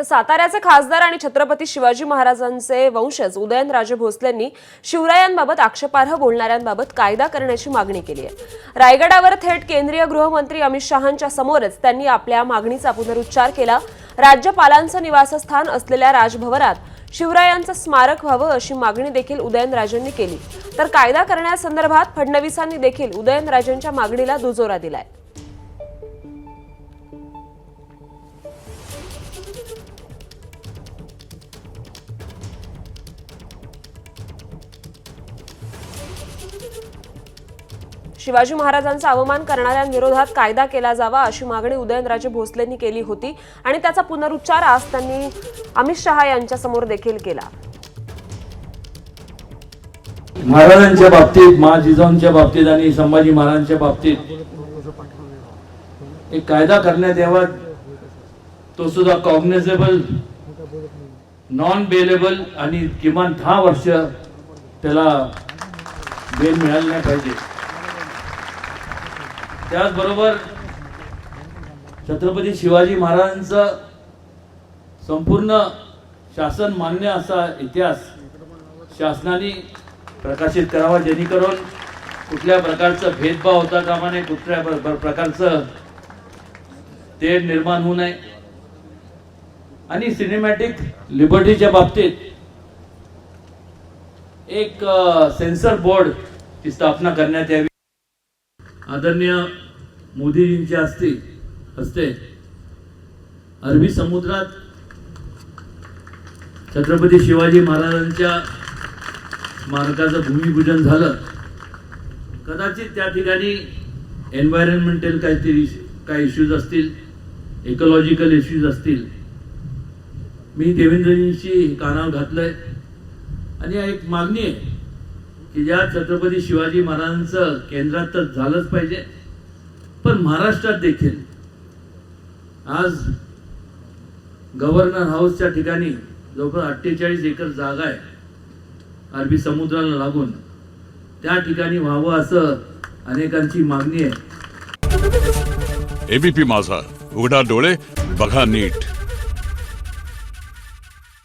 तर साताऱ्याचे खासदार आणि छत्रपती शिवाजी महाराजांचे वंशज उदयनराजे भोसलेंनी शिवरायांबाबत आक्षेपार्ह बोलणाऱ्यांबाबत कायदा करण्याची मागणी केली आहे। रायगडावर थेट केंद्रीय गृहमंत्री अमित शहांच्या समोरच त्यांनी आपल्या मागणीचा पुनरुच्चार केला। राज्यपालांचं निवासस्थान असलेल्या राजभवनात शिवरायांचं स्मारक व्हावं अशी मागणी देखील उदयनराजेंनी केली। तर कायदा करण्यासंदर्भात फडणवीसांनी देखील उदयनराजेंच्या मागणीला दुजोरा दिलाय। शिवाजी महाराजांचा अवमान करणाऱ्यांविरोधात कायदा केला जावा अशी मागणी उदयनराजे भोसलेंनी केली होती आणि त्याचा पुनरुच्चार आज त्यांनी अमित शहा यांच्या समोर देखील केला। महाराजांच्या बाबतीत, महाजिजाऊंच्या बाबतीत आणि संभाजी महाराजांच्या बाबतीत एक कायदा करण्यात यावा, तो सुद्धा कॉग्निझेबल, नॉन बेलेबल आणि किमान 10 वर्ष त्याला बेल मिळाली नाही पाहिजे। त्याचबरोबर छत्रपती शिवाजी महाराजांचा संपूर्ण शासन मान्य असा इतिहास शासनाने प्रकाशित करावा, जेणेकरून कुठल्या प्रकारचा भेदभाव होता कामा नये, कुठल्या प्रकारचं तेढ निर्माण होऊ नये। आणि सिनेमॅटिक लिबर्टीच्या बाबतीत एक सेन्सर बोर्ड ची स्थापना करण्यात यावी। आदरणीय मोदीजींच्या हस्ते अरबी समुद्रात छत्रपती शिवाजी महाराजांच्या स्मारकाचं भूमिपूजन झालं। कदाचित त्या ठिकाणी एन्व्हायरमेंटल काही इश्यूज असतील, इकॉलॉजिकल इश्यूज असतील। मी देवेंद्रजींशी कानावर घातलंय आणि एक मागणी आहे की ज्या छत्रपती शिवाजी महाराजांचं केंद्रात तर झालंच पाहिजे, पण महाराष्ट्रात देखील आज गव्हर्नर हाऊसच्या ठिकाणी जवळपास 48 एकर जागा आहे अरबी समुद्राला लागून, त्या ठिकाणी व्हावं असं अनेकांची मागणी आहे। एबीपी माझा, उघडा डोळे बघा नीट।